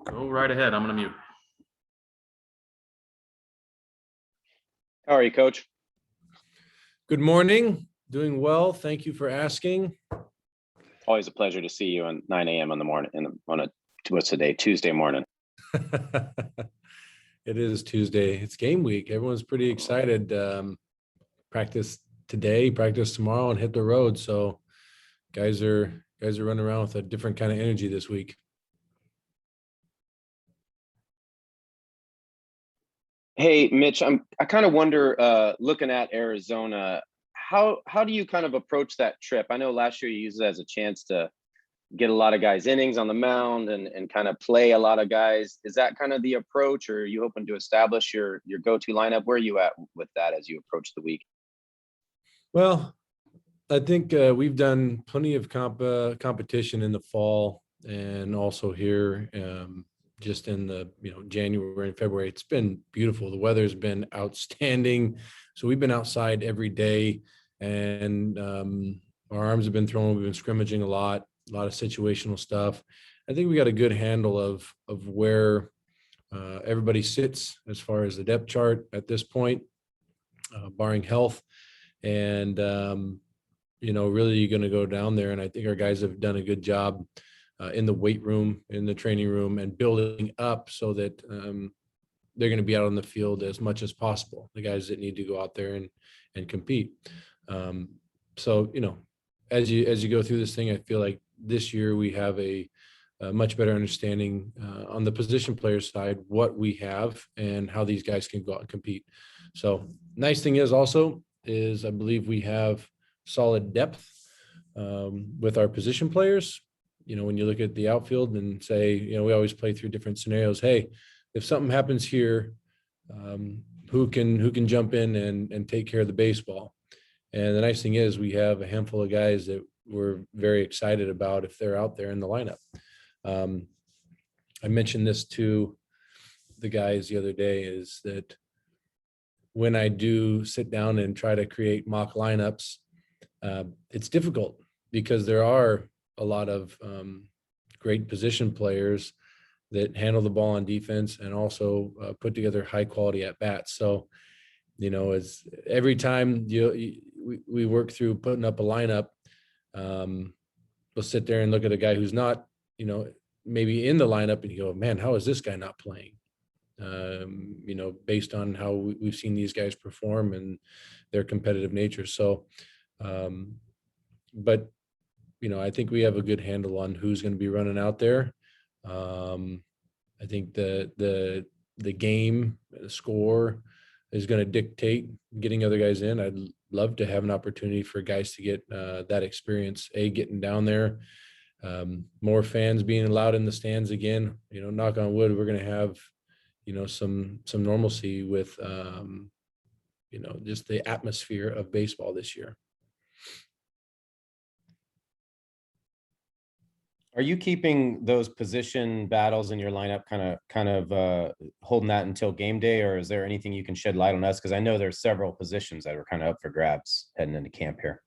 Go right ahead. I'm going to mute. How are you, Coach? Good morning. Doing well. Thank you for asking. Always a pleasure to see you at 9 a.m. on the morning. What's the day? Tuesday morning. It is Tuesday. It's game week. Everyone's pretty excited. Practice today, practice tomorrow, and hit the road. So guys are running around with a different kind of energy this week. Hey, Mitch, I kind of wonder, looking at Arizona, how do you kind of approach that trip? I know last year you used it as a chance to get a lot of guys innings on the mound and kind of play a lot of guys. Is that kind of the approach, or are you hoping to establish your go-to lineup? Where are you at with that as you approach the week? Well, I think we've done plenty of competition in the fall and also here just in the January and February. It's been beautiful. The weather's been outstanding. So we've been outside every day, and our arms have been thrown. We've been scrimmaging a lot of situational stuff. I think we got a good handle of where everybody sits as far as the depth chart at this point, barring health. And, really you're going to go down there. And I think our guys have done a good job in the weight room, in the training room, and building up so that they're going to be out on the field as much as possible, the guys that need to go out there and compete. So, as you go through this thing, I feel like this year we have a much better understanding on the position player side, what we have and how these guys can go out and compete. So nice thing is I believe we have solid depth with our position players. When you look at the outfield and say, we always play through different scenarios. Hey, if something happens here, who can jump in and take care of the baseball? And the nice thing is we have a handful of guys that we're very excited about if they're out there in the lineup. I mentioned this to the guys the other day, is that when I do sit down and try to create mock lineups, it's difficult because there are a lot of great position players that handle the ball on defense and also put together high quality at bats. So, as every time we work through putting up a lineup, we'll sit there and look at a guy who's not, maybe in the lineup, and you go, man, how is this guy not playing? Based on how we've seen these guys perform and their competitive nature. So, but I think we have a good handle on who's going to be running out there. I think the game, the score is going to dictate getting other guys in. I'd love to have an opportunity for guys to get that experience, getting down there, more fans being allowed in the stands again. Knock on wood, we're going to have some normalcy with just the atmosphere of baseball this year. Are you keeping those position battles in your lineup kind of holding that until game day, or is there anything you can shed light on us? Because I know there's several positions that are kind of up for grabs heading into camp here.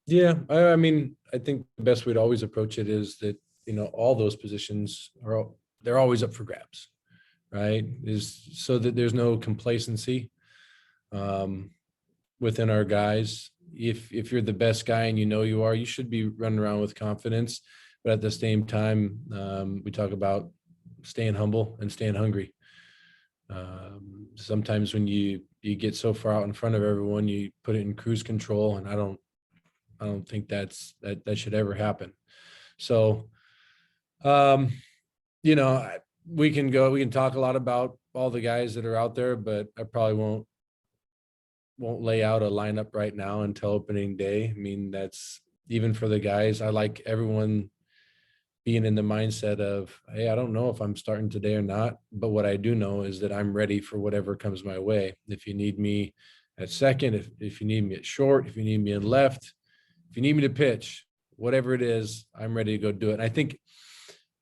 Yeah, I mean, I think the best way to always approach it is that all those positions they're always up for grabs, right? Is so that there's no complacency within our guys. If you're the best guy and you are, you should be running around with confidence. But at the same time, we talk about staying humble and staying hungry. Sometimes when you get so far out in front of everyone, you put it in cruise control, and I don't think that should ever happen. So, we can talk a lot about all the guys that are out there, but I probably won't lay out a lineup right now until opening day. I mean, that's even for the guys. I like everyone being in the mindset of, hey, I don't know if I'm starting today or not, but what I do know is that I'm ready for whatever comes my way. If you need me at second, if you need me at short, if you need me in left, if you need me to pitch, whatever it is, I'm ready to go do it. And I think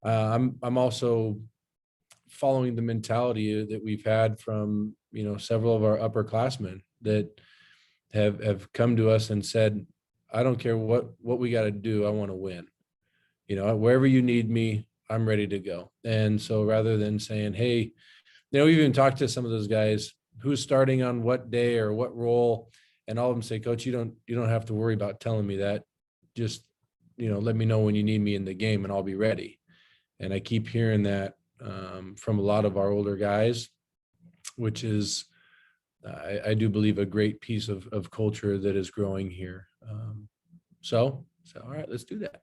I'm also following the mentality that we've had from, several of our upperclassmen that have come to us and said, I don't care what we got to do. I want to win. Wherever you need me, I'm ready to go. And so rather than saying, hey, we even talked to some of those guys who's starting on what day or what role, and all of them say, Coach, you don't have to worry about telling me that. Just, let me know when you need me in the game and I'll be ready. And I keep hearing that from a lot of our older guys, which is, I do believe, a great piece of culture that is growing here. So all right, let's do that.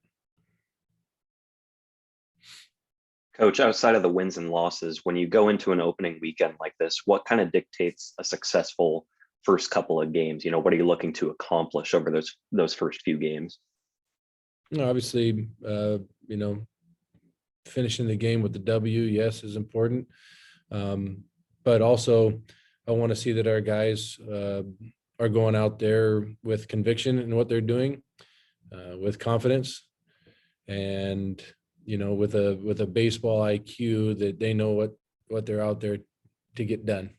Coach, outside of the wins and losses, when you go into an opening weekend like this, what kind of dictates a successful first couple of games? What are you looking to accomplish over those first few games? Obviously, finishing the game with the W, yes, is important. But also, I want to see that our guys are going out there with conviction in what they're doing, with confidence, and with a baseball IQ, that they know what they're out there to get done.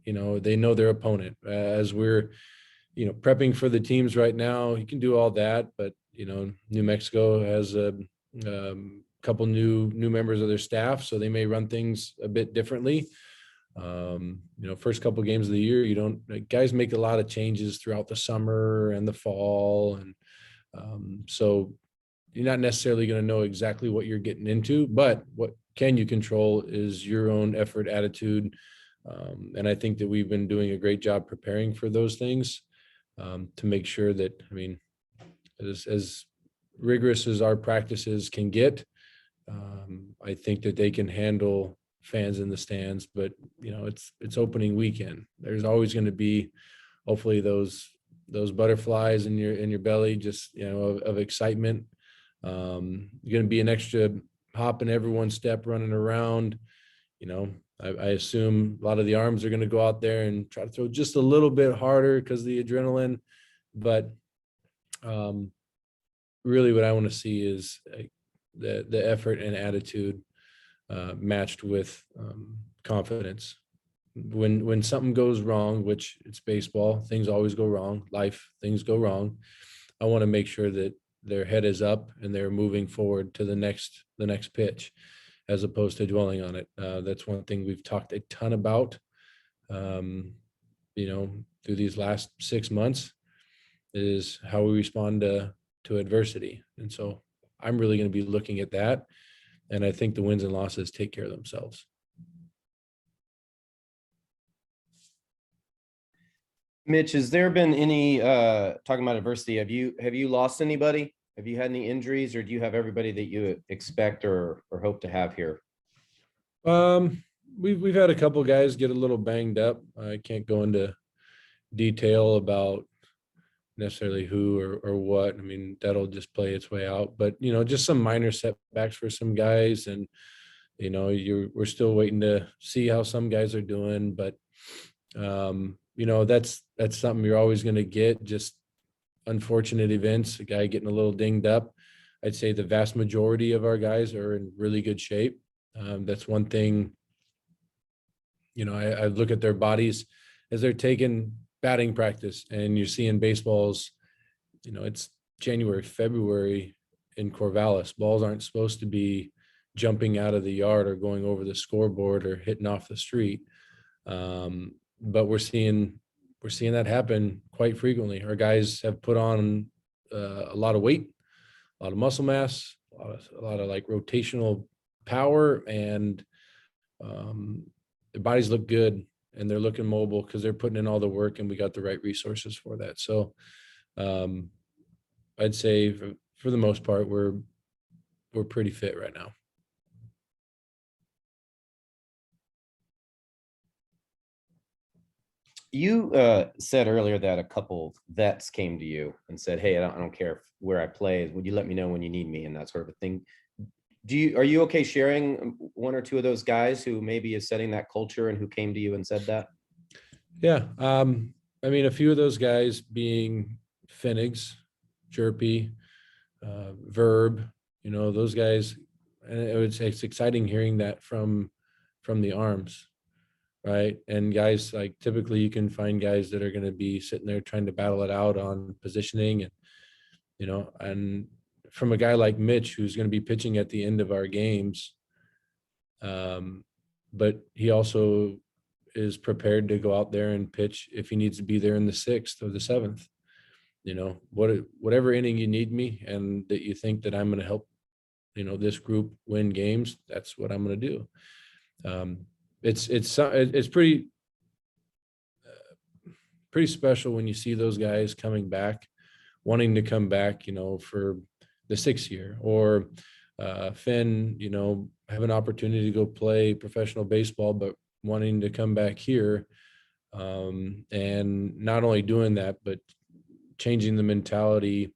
They know their opponent. As we're prepping for the teams right now, you can do all that, but New Mexico has a couple new members of their staff, so they may run things a bit differently. First couple of games of the year, guys make a lot of changes throughout the summer and the fall, and so you're not necessarily going to know exactly what you're getting into, but what can you control is your own effort, attitude. And I think that we've been doing a great job preparing for those things, to make sure that, as rigorous as our practices can get, I think that they can handle fans in the stands. But it's opening weekend. There's always going to be, hopefully, those butterflies in your belly, just of excitement. Going to be an extra hop in everyone's step running around. I assume a lot of the arms are going to go out there and try to throw just a little bit harder because of the adrenaline. But really what I want to see is the effort and attitude matched with confidence. When something goes wrong, which it's baseball, things always go wrong, life, things go wrong. I want to make sure that their head is up and they're moving forward to the next pitch, as opposed to dwelling on it. That's one thing we've talked a ton about, through these last 6 months, is how we respond to adversity. And so I'm really going to be looking at that. And I think the wins and losses take care of themselves. Mitch, has there been any talking about adversity? Have you lost anybody? Have you had any injuries, or do you have everybody that you expect or hope to have here? We've had a couple guys get a little banged up. I can't go into detail about necessarily who or what. That'll just play its way out. But just some minor setbacks for some guys, and we're still waiting to see how some guys are doing. But that's something you're always going to get, just unfortunate events, a guy getting a little dinged up. I'd say the vast majority of our guys are in really good shape. That's one thing, I look at their bodies as they're taking batting practice, and you're seeing baseballs, it's January, February in Corvallis. Balls aren't supposed to be jumping out of the yard or going over the scoreboard or hitting off the street. But we're seeing that happen quite frequently. Our guys have put on a lot of weight, a lot of muscle mass, a lot of like rotational power, and their bodies look good and they're looking mobile because they're putting in all the work, and we got the right resources for that. So I'd say for the most part, we're pretty fit right now. You said earlier that a couple vets came to you and said, "Hey, I don't care where I play. Would you let me know when you need me?" and that sort of a thing. Are you okay sharing one or two of those guys who maybe is setting that culture and who came to you and said that? Yeah. A few of those guys being Pfennigs, Jerpy, Verb, those guys. And it's exciting hearing that from the arms, right? And guys, like, typically you can find guys that are going to be sitting there trying to battle it out on positioning, and and from a guy like Mitch, who's going to be pitching at the end of our games. But he also is prepared to go out there and pitch if he needs to be there in the 6th or the 7th. You know, whatever inning you need me and that you think that I'm going to help, you know, this group win games, that's what I'm going to do. It's pretty special when you see those guys coming back, wanting to come back, you know, for the 6th year, or Finn, you know, have an opportunity to go play professional baseball, but wanting to come back here, and not only doing that, but changing the mentality.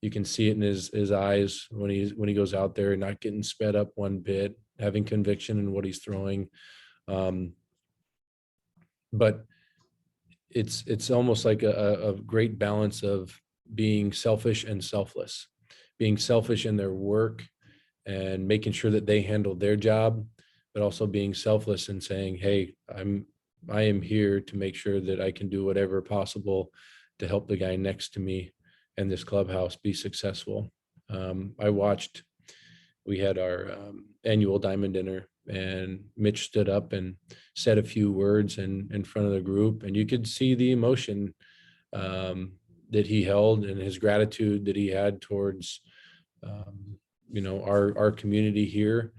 You can see it in his eyes when he goes out there, not getting sped up one bit, having conviction in what he's throwing. But it's almost like a great balance of being selfish and selfless, being selfish in their work and making sure that they handle their job, but also being selfless and saying, hey, I am here to make sure that I can do whatever possible to help the guy next to me and this clubhouse be successful. We had our annual diamond dinner, and Mitch stood up and said a few words in front of the group, and you could see the emotion that he held and his gratitude that he had towards you know, our community here,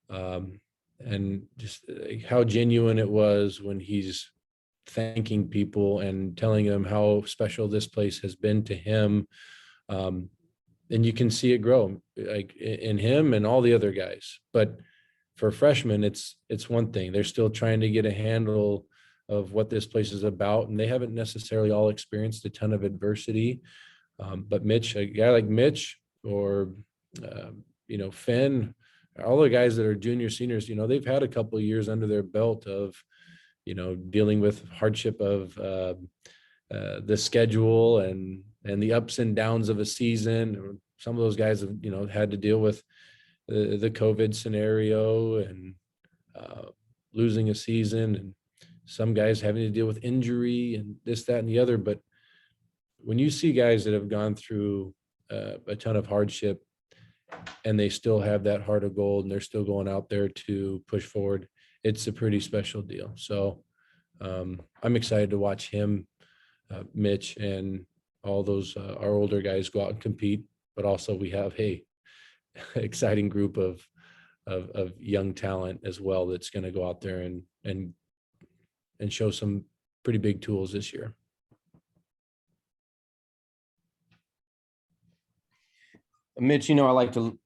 and just how genuine it was when he's thanking people and telling them how special this place has been to him. And you can see it grow, like in him and all the other guys. But for freshmen, it's one thing. They're still trying to get a handle of what this place is about, and they haven't necessarily all experienced a ton of adversity. But Mitch, a guy like Mitch, or you know, Finn, all the guys that are junior, seniors, you know, they've had a couple of years under their belt of, you know, dealing with hardship of the schedule and the ups and downs of a season. Some of those guys have, you know, had to deal with the COVID scenario and losing a season, and some guys having to deal with injury and this, that, and the other. But when you see guys that have gone through a ton of hardship and they still have that heart of gold and they're still going out there to push forward, it's a pretty special deal. So I'm excited to watch him, Mitch, and all those our older guys go out and compete. But also we have exciting group of young talent as well that's going to go out there and show some pretty big tools this year. Mitch, you know, I like to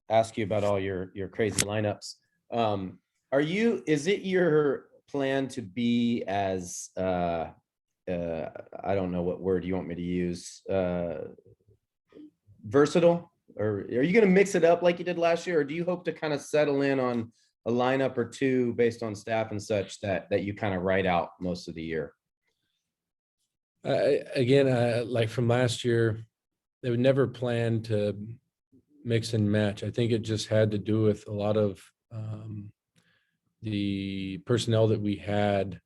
ask you about all your crazy lineups. Is it your plan to be as I don't know what word you want me to use, versatile, or are you going to mix it up like you did last year, or do you hope to kind of settle in on a lineup or two based on staff and such that you kind of write out most of the year? Again, like from last year, they would never plan to mix and match. I think it just had to do with a lot of the personnel that we had,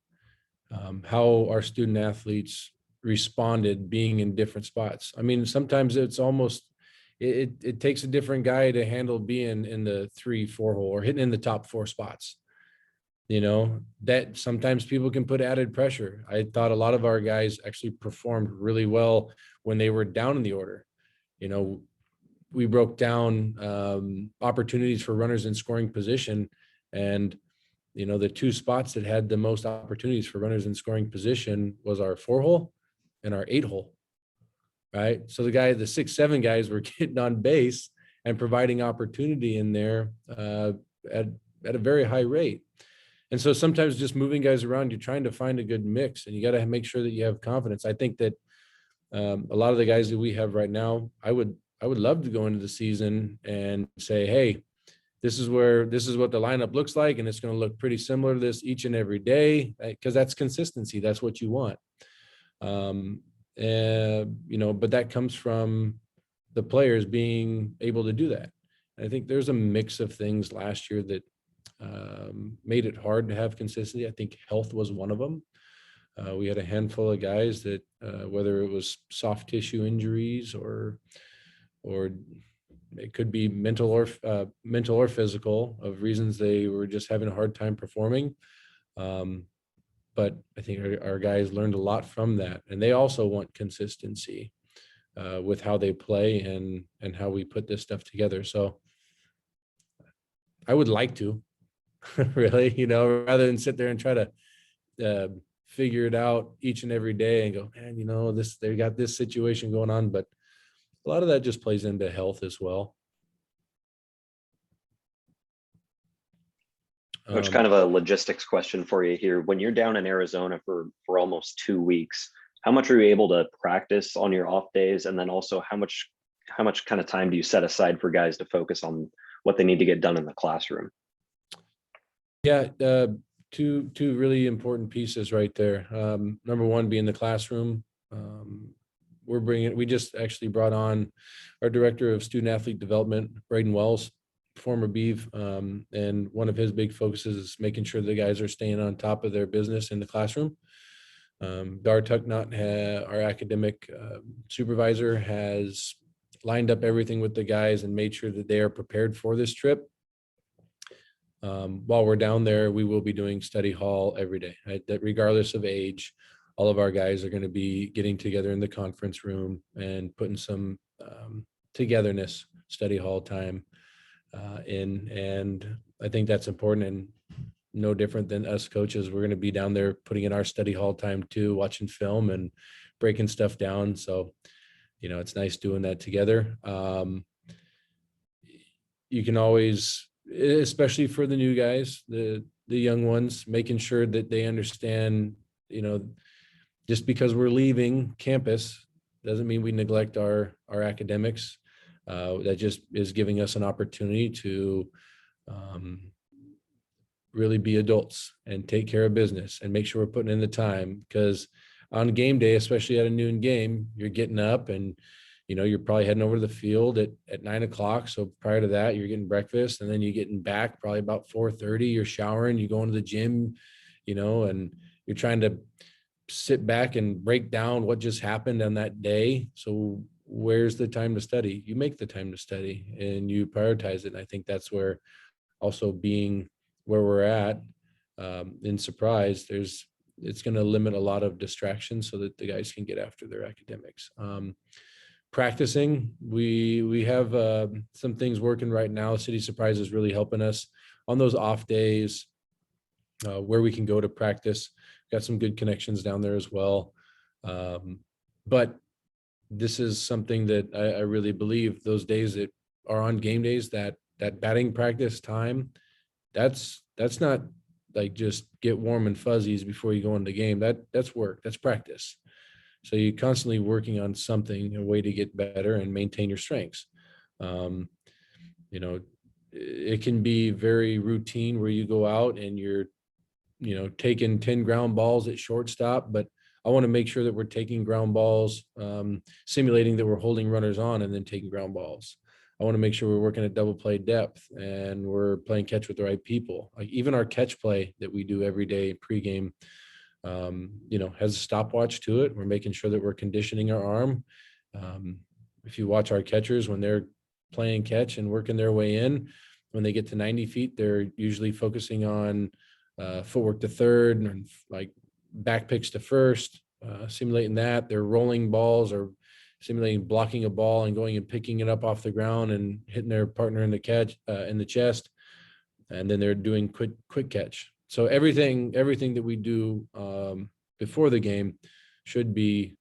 how our student athletes responded being in different spots. I mean, sometimes it's almost, it takes a different guy to handle being in the 3-4 hole or hitting in the top 4 spots. You know, that sometimes people can put added pressure. I thought a lot of our guys actually performed really well when they were down in the order. You know, we broke down opportunities for runners in scoring position, and you know, the 2 spots that had the most opportunities for runners in scoring position was our 4 hole and our 8 hole, right? So the 6, 7 guys were getting on base and providing opportunity in there at a very high rate. And so sometimes just moving guys around, you're trying to find a good mix, and you got to make sure that you have confidence. I think that a lot of the guys that we have right now, I would love to go into the season and say, hey, this is what the lineup looks like, and it's going to look pretty similar to this each and every day, because that's consistency. That's what you want. You know, but that comes from the players being able to do that. And I think there's a mix of things last year that made it hard to have consistency. I think health was one of them. We had a handful of guys that, whether it was soft tissue injuries or it could be mental or physical, of reasons they were just having a hard time performing. But I think our guys learned a lot from that, and they also want consistency with how they play and how we put this stuff together. So I would like to really, rather than sit there and try to figure it out each and every day and go, man, they got this situation going on. But a lot of that just plays into health as well. Coach, kind of a logistics question for you here. When you're down in Arizona for almost 2 weeks, how much are you able to practice on your off days? And then also how much kind of time do you set aside for guys to focus on what they need to get done in the classroom? Yeah, two really important pieces right there. Number one being the classroom. We just actually brought on our director of student athlete development, Braden Wells, former Beeve, and one of his big focuses is making sure the guys are staying on top of their business in the classroom. Dar Tucknott, our academic supervisor, has lined up everything with the guys and made sure that they are prepared for this trip. While we're down there, we will be doing study hall every day, right? That regardless of age, all of our guys are going to be getting together in the conference room and putting some togetherness study hall time in. And I think that's important, and no different than us coaches. We're going to be down there putting in our study hall time too, watching film and breaking stuff down. So, it's nice doing that together. You can always, especially for the new guys, the young ones, making sure that they understand, just because we're leaving campus doesn't mean we neglect our academics. That just is giving us an opportunity to really be adults and take care of business and make sure we're putting in the time, because on game day, especially at a noon game, you're getting up and you're probably heading over to the field at 9 o'clock. So prior to that, you're getting breakfast, and then you're getting back probably about 4:30. You're showering, you go into the gym, and you're trying to sit back and break down what just happened on that day. So where's the time to study? You make the time to study and you prioritize it. And I think that's where also being where we're at in Surprise, it's going to limit a lot of distractions so that the guys can get after their academics. Practicing, we have some things working right now. City Surprise is really helping us on those off days where we can go to practice. Got some good connections down there as well. But this is something that I really believe, those days that are on game days, that batting practice time, that's not like just get warm and fuzzies before you go into the game. That's work, that's practice. So you're constantly working on something, a way to get better and maintain your strengths. It can be very routine where you go out and you're taking 10 ground balls at shortstop, but I want to make sure that we're taking ground balls, simulating that we're holding runners on and then taking ground balls. I want to make sure we're working at double play depth and we're playing catch with the right people. Like even our catch play that we do every day pregame, has a stopwatch to it. We're making sure that we're conditioning our arm. If you watch our catchers, when they're playing catch and working their way in, when they get to 90 feet, they're usually focusing on footwork to third and like back picks to first, simulating that. They're rolling balls or simulating blocking a ball and going and picking it up off the ground and hitting their partner in the catch in the chest, and then they're doing quick catch. So everything that we do before the game should be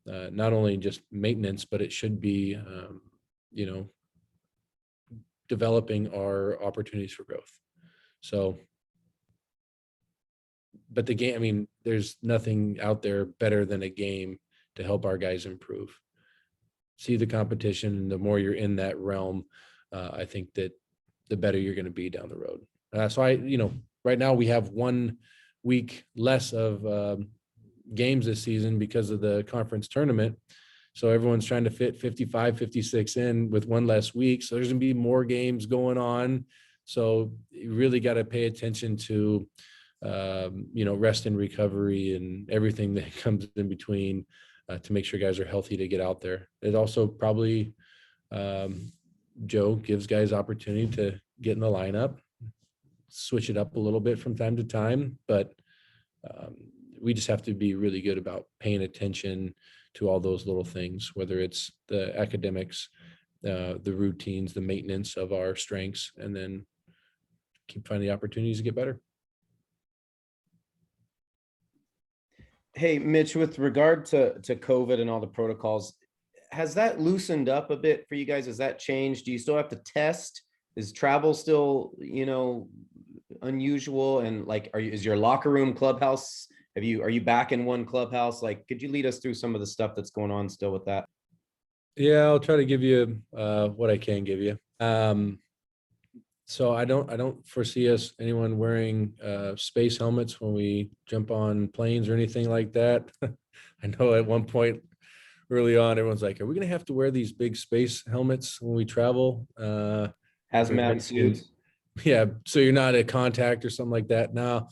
not only just maintenance, but it should be developing our opportunities for growth. So, but the game, there's nothing out there better than a game to help our guys improve. See the competition, and the more you're in that realm, I think that the better you're going to be down the road. So right now we have 1 week less of games this season because of the conference tournament. So everyone's trying to fit 55, 56 in with 1 less week. So there's going to be more games going on. So you really got to pay attention to, rest and recovery and everything that comes in between to make sure guys are healthy to get out there. It also probably Joe gives guys opportunity to get in the lineup, switch it up a little bit from time to time, but we just have to be really good about paying attention to all those little things, whether it's the academics, the routines, the maintenance of our strengths, and then keep finding opportunities to get better. Hey, Mitch, with regard to COVID and all the protocols, has that loosened up a bit for you guys? Has that changed? Do you still have to test? Is travel still, unusual? And like, is your locker room clubhouse? Are you back in one clubhouse? Like, could you lead us through some of the stuff that's going on still with that? Yeah, I'll try to give you what I can give you. So I don't foresee anyone wearing space helmets when we jump on planes or anything like that. I know at one point early on, everyone's like, "Are we going to have to wear these big space helmets when we travel?" Hazmat suits. Yeah, so you're not at contact or something like that. Now,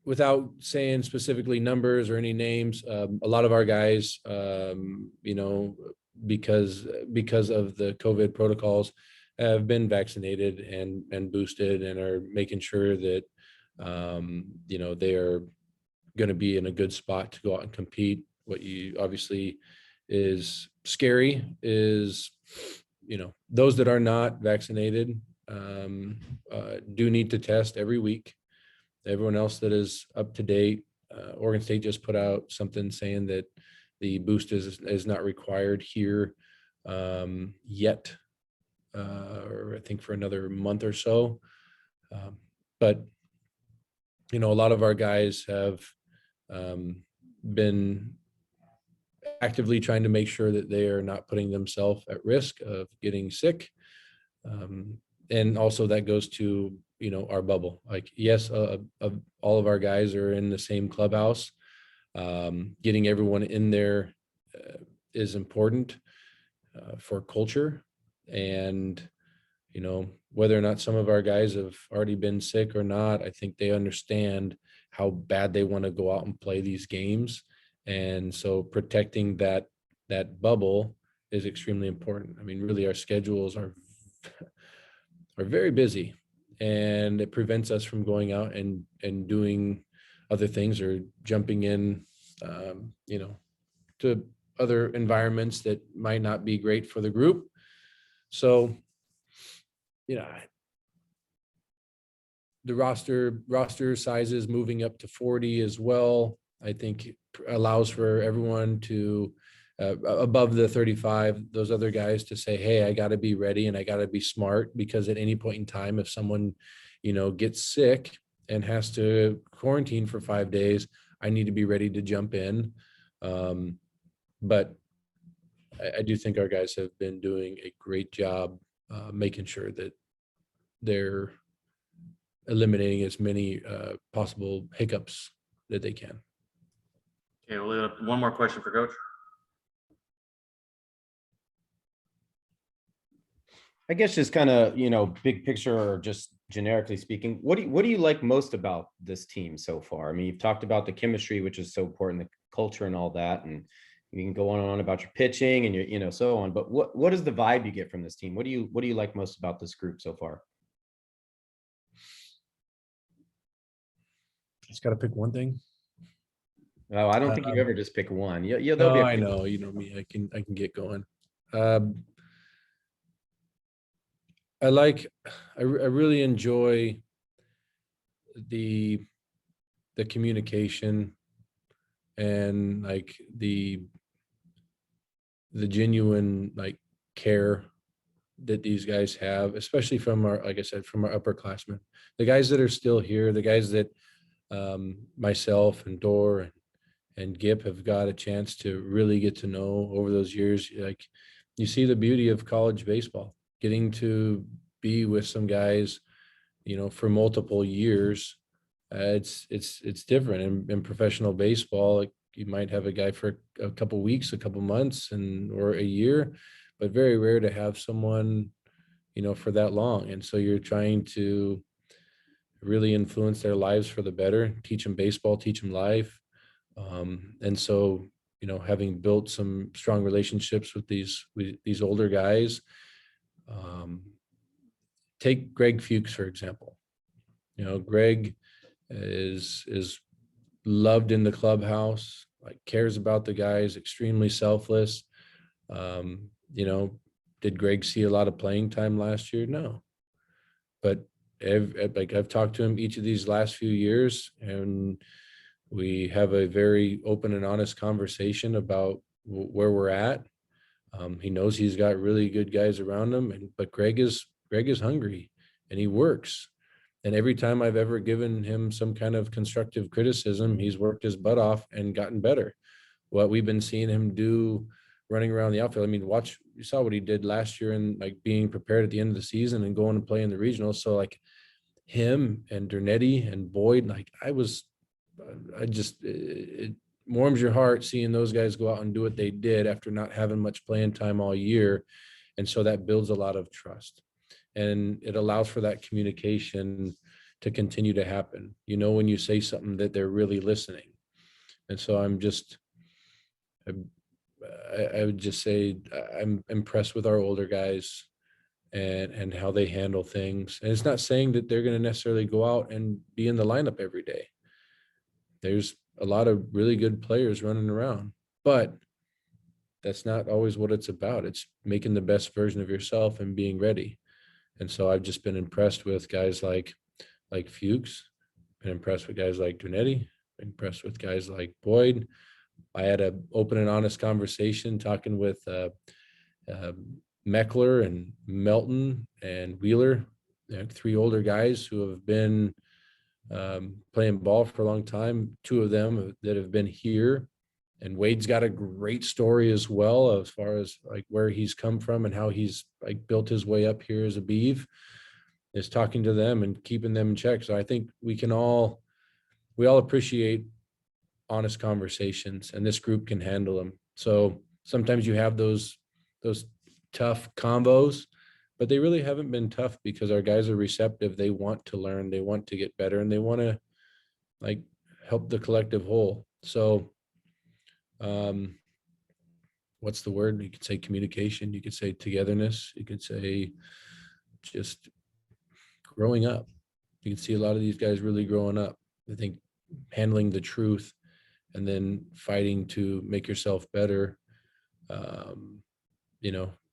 without saying specifically numbers or any names, a lot of our guys, because of the COVID protocols, have been vaccinated and boosted and are making sure that they are going to be in a good spot to go out and compete. What you obviously is scary is those that are not vaccinated do need to test every week. Everyone else that is up to date, Oregon State just put out something saying that the boost is not required here yet, or I think for another month or so. But a lot of our guys have been actively trying to make sure that they are not putting themselves at risk of getting sick. And also that goes to, our bubble. Like, yes, all of our guys are in the same clubhouse. Getting everyone in there is important for culture. And, whether or not some of our guys have already been sick or not, I think they understand how bad they want to go out and play these games. And so protecting that bubble is extremely important. I mean, really, our schedules are very busy, and it prevents us from going out and doing other things or jumping in, to other environments that might not be great for the group. So, the roster sizes moving up to 40 as well, I think allows for everyone to above the 35, those other guys to say, hey, I got to be ready and I got to be smart, because at any point in time, if someone, gets sick and has to quarantine for 5 days, I need to be ready to jump in. But I do think our guys have been doing a great job making sure that they're eliminating as many possible hiccups that they can. Okay, we'll leave one more question for Coach. I guess just kind of, big picture or just generically speaking, what do you like most about this team so far? I mean, you've talked about the chemistry, which is so important, the culture and all that, and you can go on and on about your pitching and your, so on. But what is the vibe you get from this team? What do you like most about this group so far? Just got to pick one thing. Oh, I don't think you ever just pick one. Yeah, No, I know. You know me. I can get going. I really enjoy the communication and like the genuine care that these guys have, especially from our, like I said, from our upperclassmen, the guys that are still here, the guys that myself and Dor and Gip have got a chance to really get to know over those years. Like, you see the beauty of college baseball, getting to be with some guys, for multiple years. It's different in professional baseball. Like, you might have a guy for a couple weeks, a couple months, or a year, but very rare to have someone, for that long. And so you're trying to really influence their lives for the better, teach them baseball, teach them life. And so, having built some strong relationships with these older guys. Take Greg Fuchs, for example. Greg is loved in the clubhouse, like cares about the guys, extremely selfless. Did Greg see a lot of playing time last year? No. But I've talked to him each of these last few years, and we have a very open and honest conversation about where we're at. He knows he's got really good guys around him, but Greg is hungry and he works. And every time I've ever given him some kind of constructive criticism, he's worked his butt off and gotten better. What we've been seeing him do running around the outfield. I mean, you saw what he did last year and like being prepared at the end of the season and going to play in the regionals. So like him and Dernetti and Boyd, like it warms your heart seeing those guys go out and do what they did after not having much playing time all year. And so that builds a lot of trust, and it allows for that communication to continue to happen. When you say something that they're really listening. And so I would just say I'm impressed with our older guys and how they handle things. And it's not saying that they're going to necessarily go out and be in the lineup every day. There's a lot of really good players running around, but that's not always what it's about. It's making the best version of yourself and being ready. And so I've just been impressed with guys like Fuchs, been impressed with guys like Dernetti, been impressed with guys like Boyd. I had an open and honest conversation talking with Meckler and Melton and Wheeler, 3 older guys who have been playing ball for a long time. 2 of them that have been here, and Wade's got a great story as well as far as like where he's come from and how he's like built his way up here as a Beeve. Is talking to them and keeping them in check. So I think we all appreciate honest conversations, and this group can handle them. So sometimes you have those tough combos, but they really haven't been tough because our guys are receptive. They want to learn, they want to get better, and they want to like help the collective whole. So what's the word? You could say communication, you could say togetherness, you could say just growing up. You can see a lot of these guys really growing up. I think handling the truth and then fighting to make yourself better,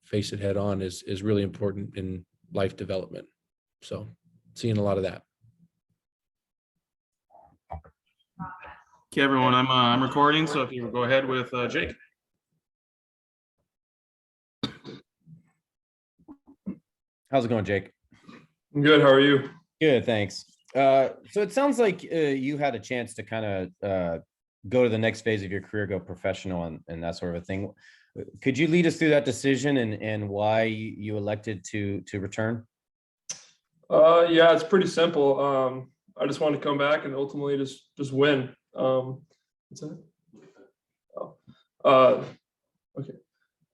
face it head on is really important in life development. So seeing a lot of that. Okay, everyone, I'm recording, so if you will go ahead with Jake. How's it going, Jake? I'm good. How are you? Good, thanks. So it sounds like you had a chance to kind of go to the next phase of your career, go professional and that sort of a thing. Could you lead us through that decision and why you elected to return? Yeah, it's pretty simple. I just wanted to come back and ultimately just win. What's that? Oh, okay.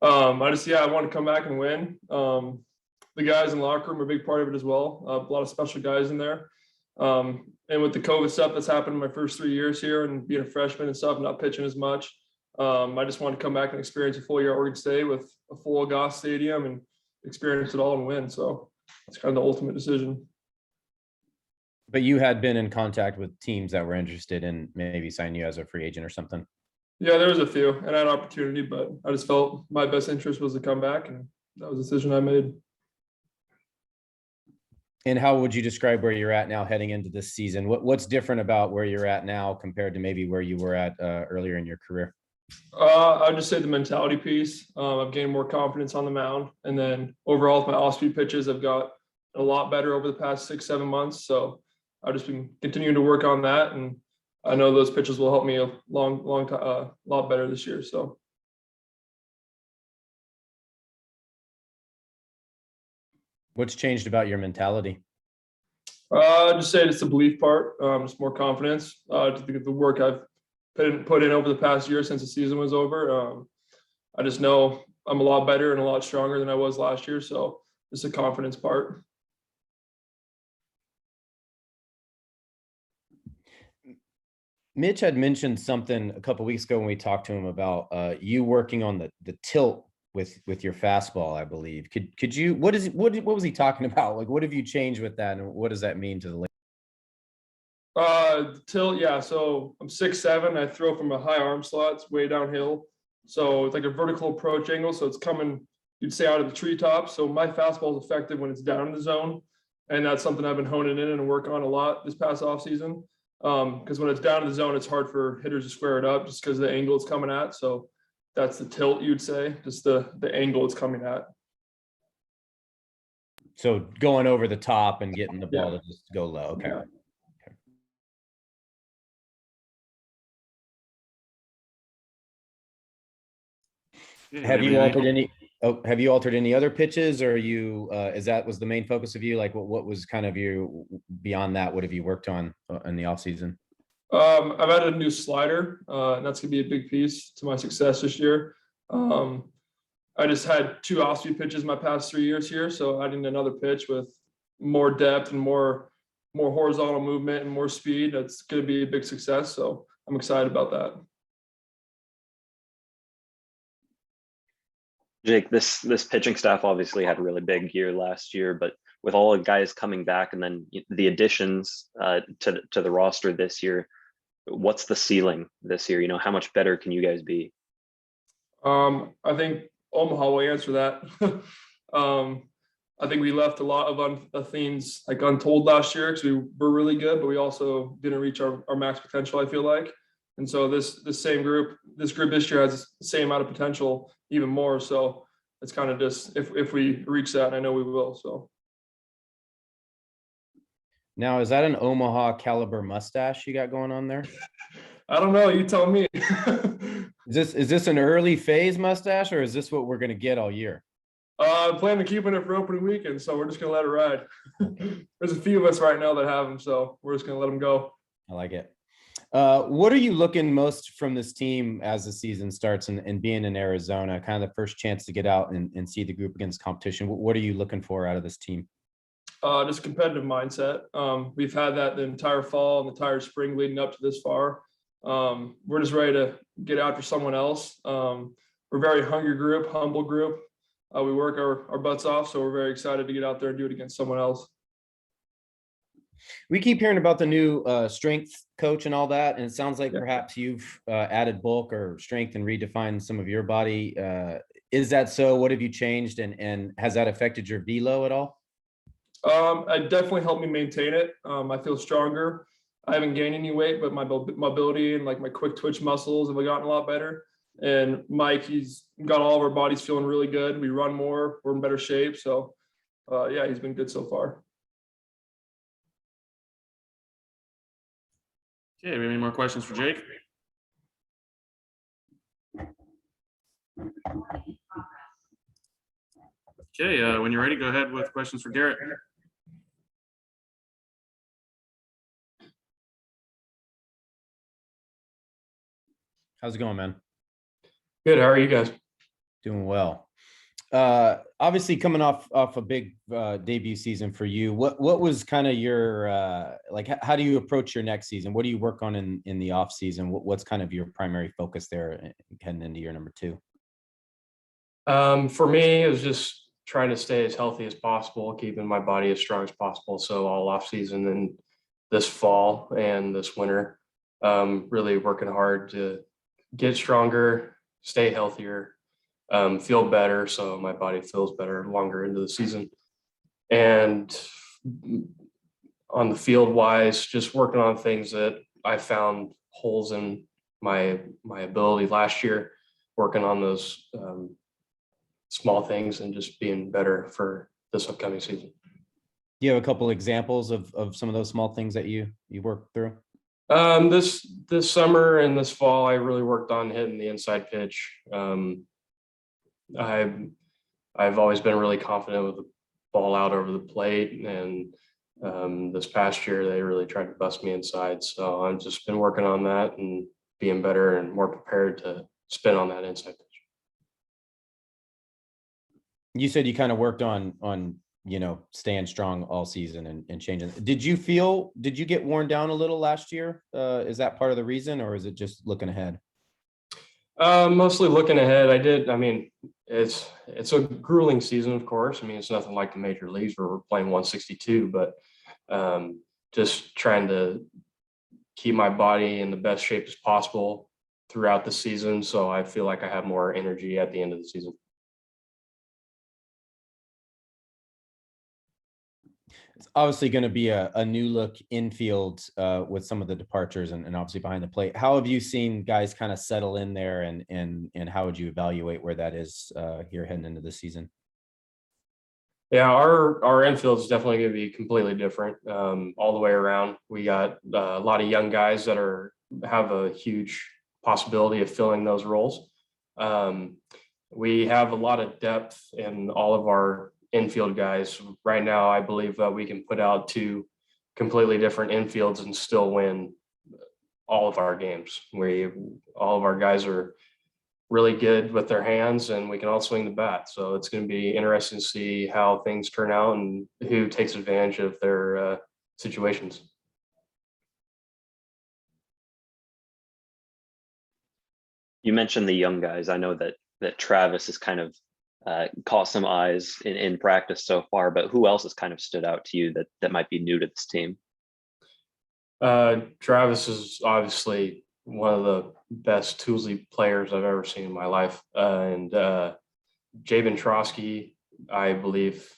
I want to come back and win. The guys in the locker room are a big part of it as well. A lot of special guys in there. And with the COVID stuff that's happened in my first 3 years here and being a freshman and stuff, not pitching as much, I just wanted to come back and experience a full year at Oregon State with a full Goss Stadium and experience it all and win. So it's kind of the ultimate decision. But you had been in contact with teams that were interested in maybe signing you as a free agent or something. Yeah, there was a few, and I had an opportunity, but I just felt my best interest was to come back, and that was a decision I made. And how would you describe where you're at now heading into this season? What's different about where you're at now compared to maybe where you were at earlier in your career? I'd just say the mentality piece. I've gained more confidence on the mound, and then overall with my off-speed pitches, I've got a lot better over the past 6-7 months. So I've just been continuing to work on that, and I know those pitches will help me a lot better this year. So. What's changed about your mentality? I'd just say it's the belief part, just more confidence. The work I've put in over the past year since the season was over. I just know I'm a lot better and a lot stronger than I was last year. So it's a confidence part. Mitch had mentioned something a couple weeks ago when we talked to him about you working on the tilt with your fastball, I believe. Could you what was he talking about? Like, what have you changed with that, and what does that mean to the Tilt, yeah. So I'm 6'7". I throw from a high arm slot, it's way downhill. So it's like a vertical approach angle. So it's coming, you'd say, out of the treetop. So my fastball is effective when it's down in the zone. And that's something I've been honing in and working on a lot this past offseason. Because when it's down in the zone, it's hard for hitters to square it up just because of the angle it's coming at. So that's the tilt, you'd say, just the angle it's coming at. So going over the top and getting the ball Yeah. to just go low. Okay. Yeah. Have you altered any other pitches, or you was the main focus of you? Like what was kind of you beyond that? What have you worked on in the off season? I've added a new slider, and that's gonna be a big piece to my success this year. I just had 2 off-speed pitches my past 3 years here, so adding another pitch with more depth and more horizontal movement and more speed, that's gonna be a big success. So I'm excited about that. Jake, this pitching staff obviously had a really big year last year, but with all the guys coming back and then the additions to the roster this year, what's the ceiling this year? You know, how much better can you guys be? I think Omaha will answer that. I think we left a lot of things like untold last year because we were really good, but we also didn't reach our max potential, I feel like. And so this group this year has the same amount of potential, even more. So it's kind of just if we reach that, and I know we will. So Now, is that an Omaha caliber mustache you got going on there? I don't know. You tell me. Is this an early phase mustache, or is this what we're going to get all year? I'm planning to keeping it for opening weekend, so we're just gonna let it ride. There's a few of us right now that have them, so we're just gonna let them go. I like it. What are you looking most from this team as the season starts and being in Arizona, kind of the first chance to get out and see the group against competition? What are you looking for out of this team? Just competitive mindset. We've had that the entire fall and the entire spring leading up to this far. We're just ready to get after someone else. We're a very hungry group, humble group. We work our butts off, so we're very excited to get out there and do it against someone else. We keep hearing about the new strength coach and all that, and it sounds like perhaps you've added bulk or strength and redefined some of your body. Is that so? What have you changed, and has that affected your velo at all? It definitely helped me maintain it. I feel stronger. I haven't gained any weight, but my mobility and like my quick twitch muscles have gotten a lot better. And Mike, he's got all of our bodies feeling really good. We run more, we're in better shape. So yeah, he's been good so far. Okay, we have any more questions for Jake? Okay, when you're ready, go ahead with questions for Garret. How's it going, man? Good. How are you guys? Doing well. Obviously coming off a big debut season for you. What was kind of your like, how do you approach your next season? What do you work on in the off season? What's kind of your primary focus there heading into year number 2? For me, it was just trying to stay as healthy as possible, keeping my body as strong as possible. So all off season and this fall and this winter, really working hard to get stronger, stay healthier, feel better. So my body feels better longer into the season. And on the field wise, just working on things that I found holes in my ability last year, working on those small things and just being better for this upcoming season. Do you have a couple examples of some of those small things that you worked through? This summer and this fall, I really worked on hitting the inside pitch. I've always been really confident with the ball out over the plate, and this past year they really tried to bust me inside. So I've just been working on that and being better and more prepared to spin on that inside pitch. You said you kind of worked on staying strong all season and changing. Did you get worn down a little last year? Is that part of the reason, or is it just looking ahead? Mostly looking ahead. It's a grueling season, of course. It's nothing like the major leagues where we're playing 162, but just trying to keep my body in the best shape as possible throughout the season. So I feel like I have more energy at the end of the season. It's obviously going to be a new look infield with some of the departures and obviously behind the plate. How have you seen guys kind of settle in there, and how would you evaluate where that is here heading into the season? Yeah, our infield is definitely going to be completely different all the way around. We got a lot of young guys that have a huge possibility of filling those roles. We have a lot of depth in all of our infield guys. Right now, I believe we can put out 2 completely different infields and still win all of our games. All of our guys are really good with their hands, and we can all swing the bat. So it's going to be interesting to see how things turn out and who takes advantage of their situations. You mentioned the young guys. I know that Travis has kind of caught some eyes in practice so far, but who else has kind of stood out to you that might be new to this team? Travis is obviously one of the best Toolsy players I've ever seen in my life. And Jabin Trosky, I believe,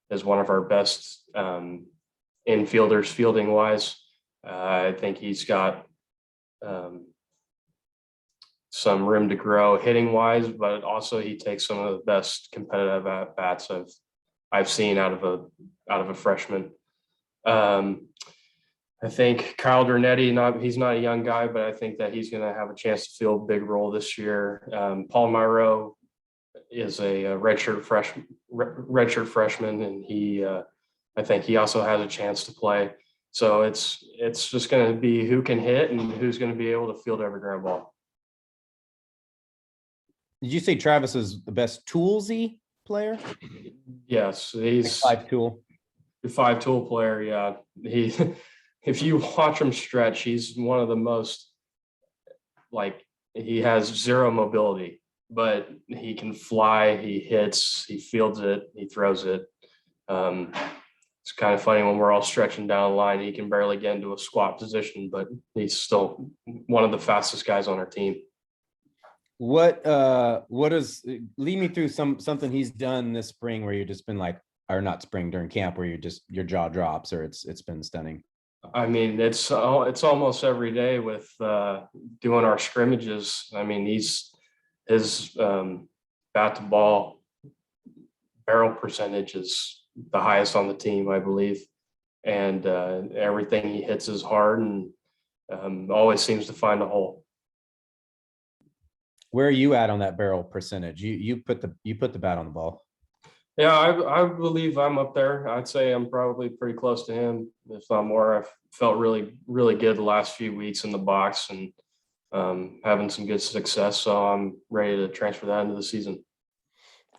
is one of our best infielders fielding wise. I think he's got some room to grow hitting wise, but also he takes some of the best competitive at bats I've seen out of a freshman. I think Kyle Dernetti, he's not a young guy, but I think that he's going to have a chance to fill a big role this year. Paul Myro is a redshirt freshman, and I think he also has a chance to play. So it's just going to be who can hit and who's going to be able to field every ground ball. Did you say Travis is the best Toolsy player? Yes, he's like 5-tool. The 5-tool player. Yeah, if you watch him stretch, he's one of the most, he has zero mobility, but he can fly, he hits, he fields it, he throws it. It's kind of funny when we're all stretching down the line, he can barely get into a squat position, but he's still one of the fastest guys on our team. What is, lead me through something he's done this spring where you've just been like, or not spring, during camp, where your jaw drops, or it's been stunning? It's almost every day with doing our scrimmages. His bat to ball barrel percentage is the highest on the team, I believe, and everything he hits is hard and always seems to find a hole. Where are you at on that barrel percentage? You put the bat on the ball. Yeah, I believe I'm up there. I'd say I'm probably pretty close to him, if not more. I've felt really, really good the last few weeks in the box and having some good success. So I'm ready to transfer that into the season.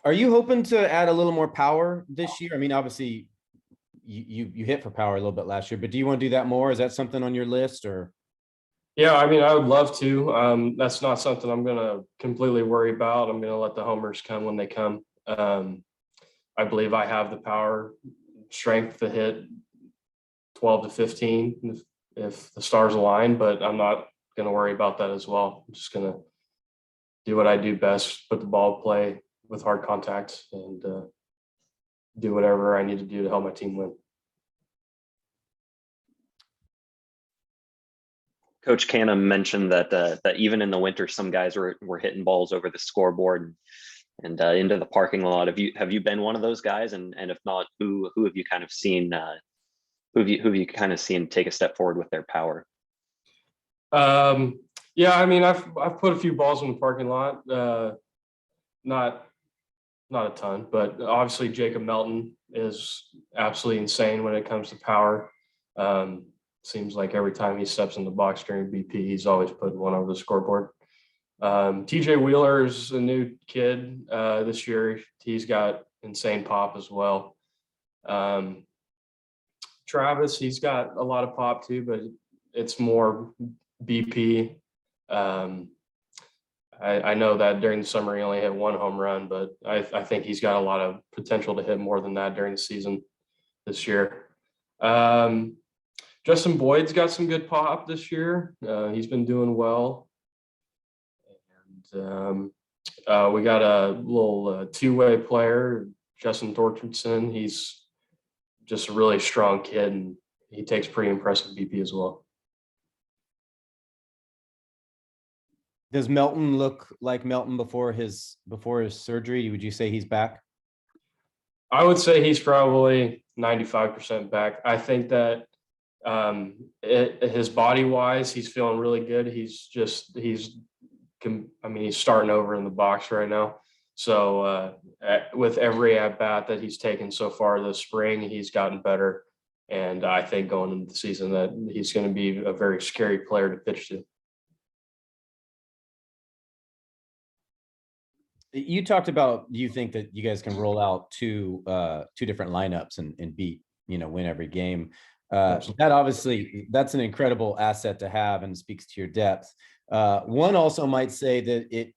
Are you hoping to add a little more power this year? Obviously you hit for power a little bit last year, but do you want to do that more? Is that something on your list, or? Yeah, I would love to. That's not something I'm going to completely worry about. I'm going to let the homers come when they come. I believe I have the power, strength to hit 12 to 15 if the stars align, but I'm not going to worry about that as well. I'm just going to do what I do best, put the ball play with hard contact, and do whatever I need to do to help my team win. Coach Canham mentioned that even in the winter, some guys were hitting balls over the scoreboard and into the parking lot. Have you been one of those guys? And if not, who have you kind of seen? Who have you kind of seen take a step forward with their power? Yeah, I've put a few balls in the parking lot. Not a ton, but obviously Jacob Melton is absolutely insane when it comes to power. Seems like every time he steps in the box during BP, he's always putting one over the scoreboard. TJ Wheeler is a new kid this year. He's got insane pop as well. Travis, he's got a lot of pop too, but it's more BP. I know that during the summer he only hit 1 home run, but I think he's got a lot of potential to hit more than that during the season this year. Justin Boyd's got some good pop this year. He's been doing well. And we got a little two-way player, Justin Torchadson. He's just a really strong kid, and he takes pretty impressive BP as well. Does Melton look like Melton before his surgery? Would you say he's back? I would say he's probably 95% back. I think that his body wise, he's feeling really good. He's starting over in the box right now. So with every at bat that he's taken so far this spring, he's gotten better. And I think going into the season that he's going to be a very scary player to pitch to. You talked about, you think that you guys can roll out two different lineups and beat, win every game. That obviously, that's an incredible asset to have and speaks to your depth. One also might say that it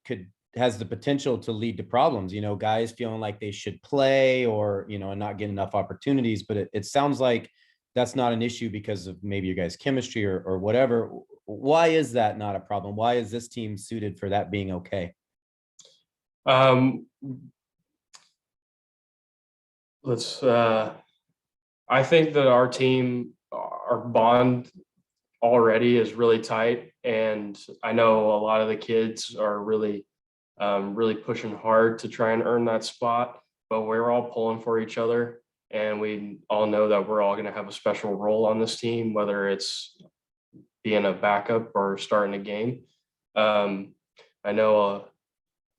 has the potential to lead to problems, guys feeling like they should play or, and not get enough opportunities, but it sounds like that's not an issue because of maybe your guys' chemistry or whatever. Why is that not a problem? Why is this team suited for that being okay? I think that our team, our bond already is really tight. And I know a lot of the kids are really pushing hard to try and earn that spot, but we're all pulling for each other. And we all know that we're all going to have a special role on this team, whether it's being a backup or starting a game. I know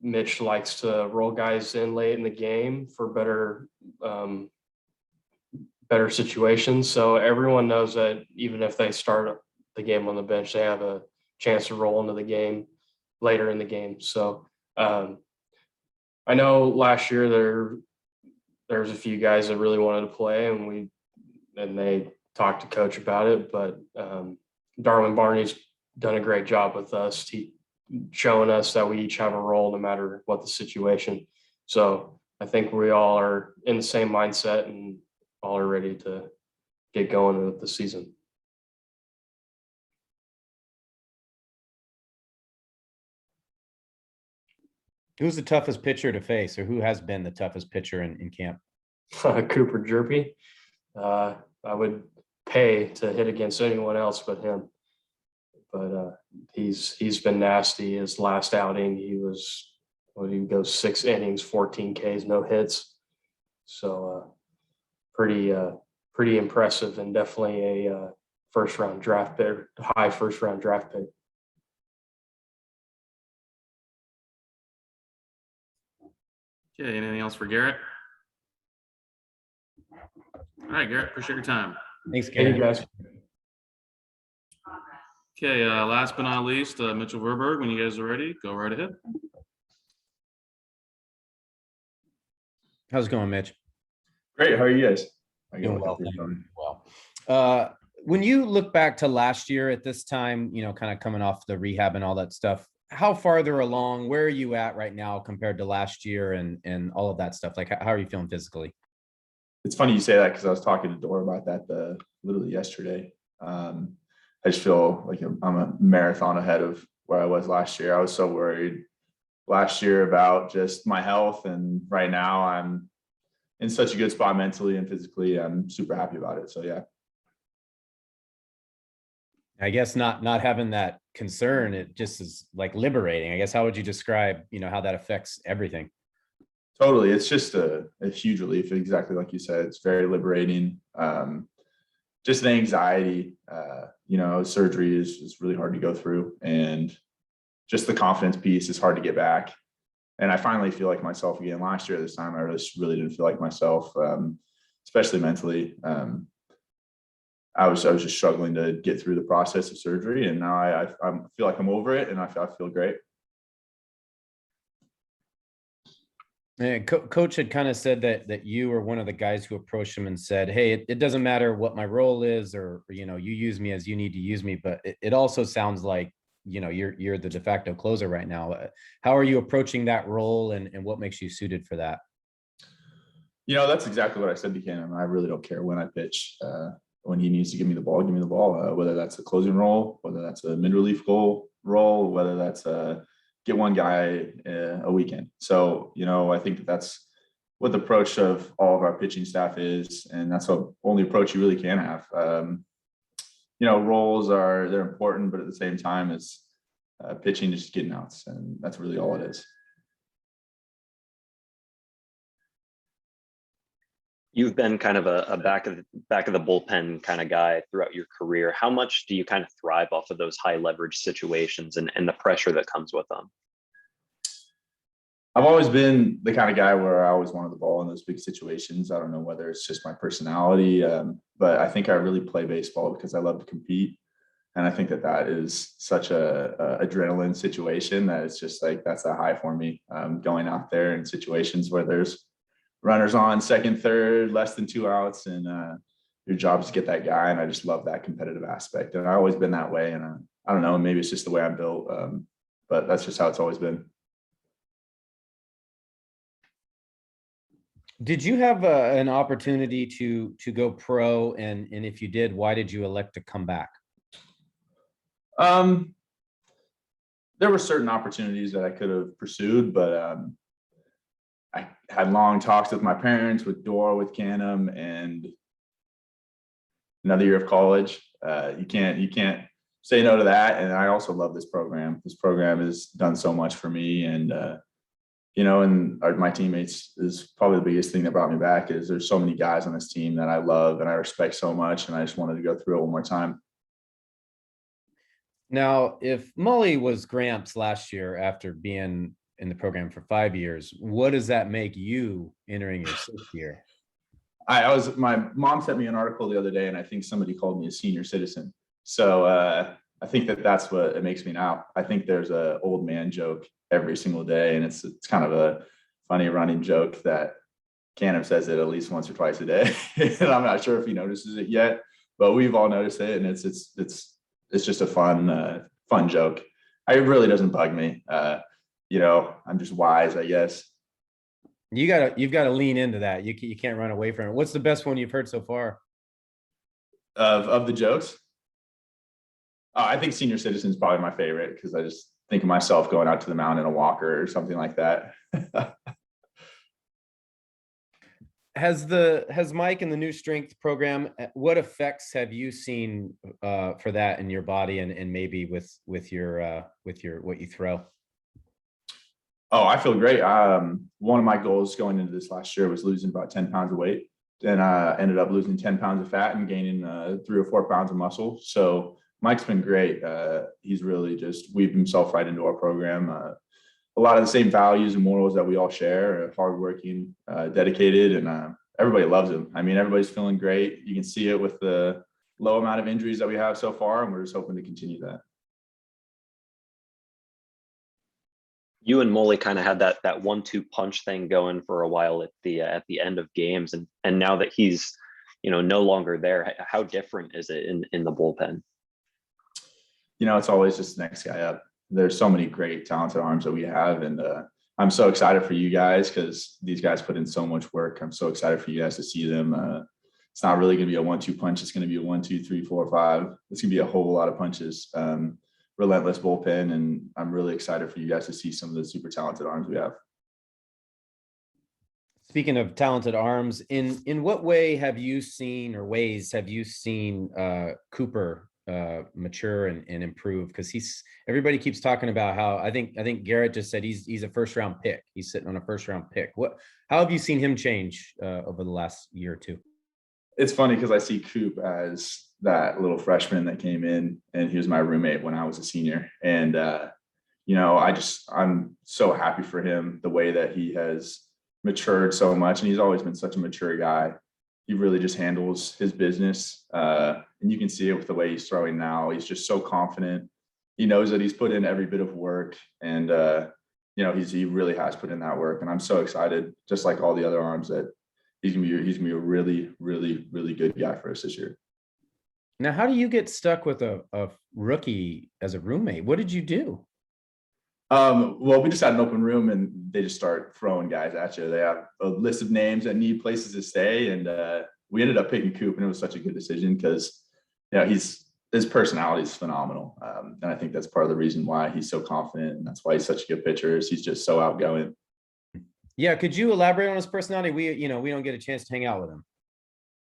Mitch likes to roll guys in late in the game for better situations. So everyone knows that even if they start the game on the bench, they have a chance to roll into the game later in the game. So I know last year there's a few guys that really wanted to play, and they talked to coach about it, but Darwin Barney's done a great job with us. Showing us that we each have a role no matter what the situation. So I think we all are in the same mindset and all are ready to get going with the season. Who's the toughest pitcher to face, or who has been the toughest pitcher in camp? Cooper Jerpy. I would pay to hit against anyone else but him. But he's been nasty. His last outing, he goes 6 innings, 14 Ks, no hits. So pretty impressive, and definitely a first round draft pick, high first round draft pick. Okay, anything else for Garrett? All right, Garrett, appreciate your time. Thanks, Garrett. Hey, guys. Okay, last but not least, Mitchell Verburg, when you guys are ready, go right ahead. How's it going, Mitch? Great. How are you guys? Doing well, thank you. Well, when you look back to last year at this time, kind of coming off the rehab and all that stuff, how farther along, where are you at right now compared to last year and all of that stuff? Like, how are you feeling physically? It's funny you say that because I was talking to Dora about that literally yesterday. I just feel like I'm a marathon ahead of where I was last year. I was so worried last year about just my health, and right now I'm in such a good spot mentally and physically. I'm super happy about it. So yeah. I guess not having that concern, it just is like liberating. I guess, how would you describe, how that affects everything? Totally. It's just a huge relief. Exactly like you said, it's very liberating. Just the anxiety, surgery is really hard to go through, and just the confidence piece is hard to get back. And I finally feel like myself again. Last year, this time, I really didn't feel like myself, especially mentally. I was just struggling to get through the process of surgery, and now I feel like I'm over it, and I feel great. And coach had kind of said that you were one of the guys who approached him and said, "Hey, it doesn't matter what my role is, or you use me as you need to use me." But it also sounds like you're the de facto closer right now. How are you approaching that role, and what makes you suited for that? That's exactly what I said to Canham. I really don't care when I pitch. When he needs to give me the ball, give me the ball. Whether that's a closing role, whether that's a mid-relief goal role, whether that's get one guy a weekend. So, I think that's what the approach of all of our pitching staff is. And that's the only approach you really can have. Roles they're important, but at the same time, it's pitching, just getting outs. And that's really all it is. You've been kind of a back of the bullpen kind of guy throughout your career. How much do you kind of thrive off of those high leverage situations and the pressure that comes with them? I've always been the kind of guy where I always wanted the ball in those big situations. I don't know whether it's just my personality, but I think I really play baseball because I love to compete. And I think that is such a adrenaline situation that it's just like, that's a high for me, going out there in situations where there's runners on second, third, less than 2 outs, and your job is to get that guy. And I just love that competitive aspect. And I've always been that way. And I don't know, maybe it's just the way I'm built, but that's just how it's always been. Did you have an opportunity to go pro? And if you did, why did you elect to come back? There were certain opportunities that I could have pursued, but I had long talks with my parents, with Dora, with Canham, and another year of college. You can't say no to that. And I also love this program. This program has done so much for me, and my teammates is probably the biggest thing that brought me back. Is there's so many guys on this team that I love and I respect so much, and I just wanted to go through it one more time. Now, if Mully was Gramps last year after being in the program for 5 years, what does that make you entering your 6th year? My mom sent me an article the other day, and I think somebody called me a senior citizen. So I think that's what it makes me now. I think there's a old man joke every single day, and it's kind of a funny running joke that Canham says it at least once or twice a day. And I'm not sure if he notices it yet, but we've all noticed it, and it's just a fun joke. It really doesn't bug me. I'm just wise, I guess. You've got to lean into that. You can't run away from it. What's the best one you've heard so far? Of the jokes? I think senior citizen is probably my favorite, because I just think of myself going out to the mound in a walker or something like that. Has Mike and the new strength program, what effects have you seen for that in your body and maybe with your what you throw? Oh, I feel great. One of my goals going into this last year was losing about 10 pounds of weight. Then I ended up losing 10 pounds of fat and gaining 3 or 4 pounds of muscle. So Mike's been great. He's really just weaved himself right into our program. A lot of the same values and morals that we all share, hardworking, dedicated, and everybody loves him. I mean, everybody's feeling great. You can see it with the low amount of injuries that we have so far, and we're just hoping to continue that. You and Mully kind of had that 1-2 punch thing going for a while at the end of games, and now that he's no longer there, how different is it in the bullpen? It's always just the next guy up. There's so many great talented arms that we have, and I'm so excited for you guys, because these guys put in so much work. I'm so excited for you guys to see them. It's not really going to be a 1-2 punch. It's going to be a 1, 2, 3, 4, 5. It's going to be a whole lot of punches. Relentless bullpen, and I'm really excited for you guys to see some of the super talented arms we have. Speaking of talented arms, in what way have you seen Cooper mature and improve? Because everybody keeps talking about how I think Garret just said he's a first-round pick. He's sitting on a first-round pick. How have you seen him change over the last year or two? It's funny because I see Coop as that little freshman that came in, and he was my roommate when I was a senior. And, I'm so happy for him, the way that he has matured so much. And he's always been such a mature guy. He really just handles his business. And you can see it with the way he's throwing now. He's just so confident. He knows that he's put in every bit of work. And, you know, he really has put in that work, and I'm so excited, just like all the other arms, that he's gonna be a really, really, really good guy for us this year. Now, how do you get stuck with a rookie as a roommate? What did you do? Well, we just had an open room and they just start throwing guys at you. They have a list of names that need places to stay. And we ended up picking Coop, and it was such a good decision because, you know, his personality is phenomenal. And I think that's part of the reason why he's so confident. And that's why he's such a good pitcher, is he's just so outgoing. Yeah. Could you elaborate on his personality? We don't get a chance to hang out with him.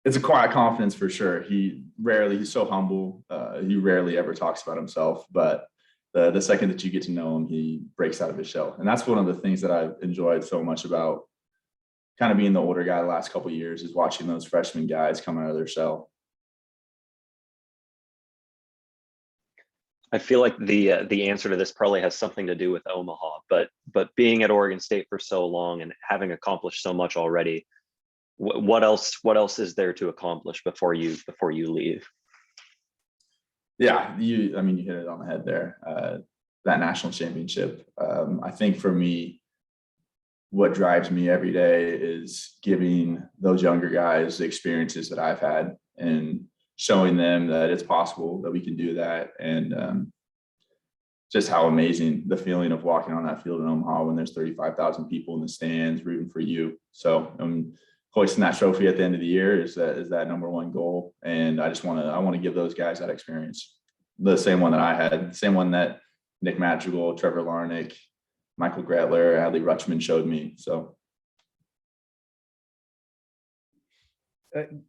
It's a quiet confidence for sure. He's so humble. He rarely ever talks about himself, but the second that you get to know him, he breaks out of his shell. And that's one of the things that I've enjoyed so much about kind of being the older guy the last couple of years, is watching those freshman guys come out of their shell. I feel like the answer to this probably has something to do with Omaha, but being at Oregon State for so long and having accomplished so much already, what else is there to accomplish before you leave? Yeah, you hit it on the head there. That national championship. I think for me, what drives me every day is giving those younger guys the experiences that I've had and showing them that it's possible, that we can do that. And just how amazing the feeling of walking on that field in Omaha when there's 35,000 people in the stands rooting for you. So hoisting that trophy at the end of the year is that number one goal. And I want to give those guys that experience, the same one that I had, the same one that Nick Madrigal, Trevor Larnick, Michael Gretler, Adley Rutschman showed me. So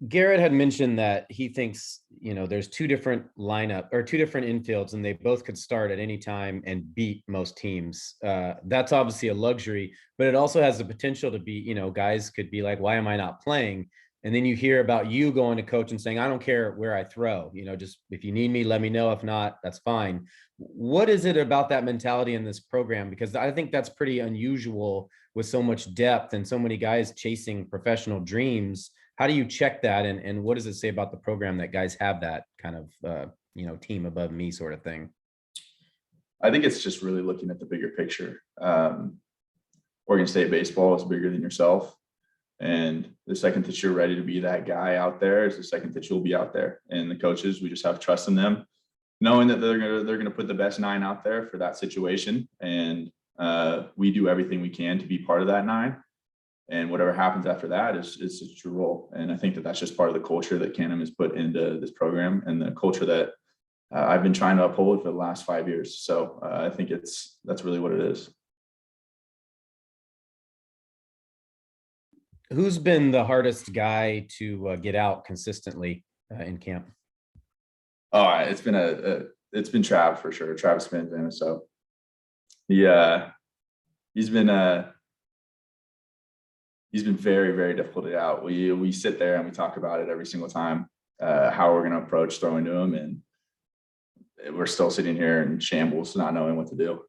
Garret had mentioned that he thinks, there's two different infields, and they both could start at any time and beat most teams. That's obviously a luxury, but it also has the potential to be, guys could be like, why am I not playing? And then you hear about you going to coach and saying, I don't care where I throw, just if you need me, let me know. If not, that's fine. What is it about that mentality in this program? Because I think that's pretty unusual with so much depth and so many guys chasing professional dreams. How do you check that? And what does it say about the program that guys have that kind of, team above me sort of thing? I think it's just really looking at the bigger picture. Oregon State baseball is bigger than yourself. And the second that you're ready to be that guy out there is the second that you'll be out there. And the coaches, we just have trust in them, knowing that they're gonna put the best 9 out there for that situation. And we do everything we can to be part of that 9. And whatever happens after that is just your role. And I think that that's just part of the culture that Canham has put into this program, and the culture that I've been trying to uphold for the last 5 years. So I think that's really what it is. Who's been the hardest guy to get out consistently in camp? Oh, it's been Trav for sure. Travis Spinzana. So he's been very, very difficult to get out. We sit there and we talk about it every single time, how we're going to approach throwing to him, and we're still sitting here in shambles, not knowing what to do.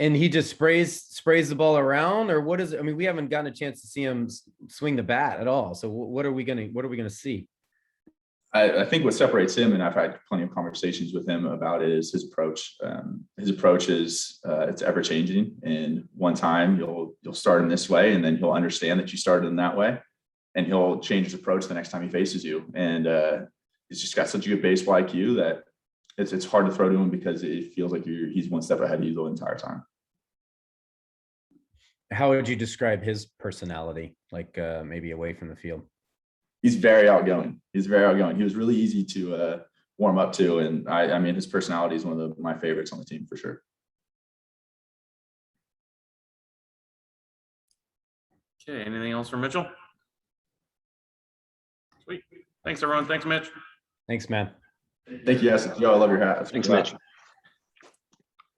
And he just sprays the ball around, or what is it? I mean, we haven't gotten a chance to see him swing the bat at all. So what are we gonna see? I think what separates him, and I've had plenty of conversations with him about it, is his approach. His approach is it's ever changing. And one time you'll start in this way, and then he'll understand that you started in that way, and he'll change his approach the next time he faces you. And he's just got such a good baseball IQ that it's hard to throw to him because it feels like he's one step ahead of you the entire time. How would you describe his personality, like maybe away from the field? He's very outgoing. He was really easy to warm up to. And I mean, his personality is one of my favorites on the team for sure. Okay, anything else for Mitchell? Sweet. Thanks, everyone. Thanks, Mitch. Thanks, man. Thank you, Essex. Yo, I love your hat. Thanks, Mitch.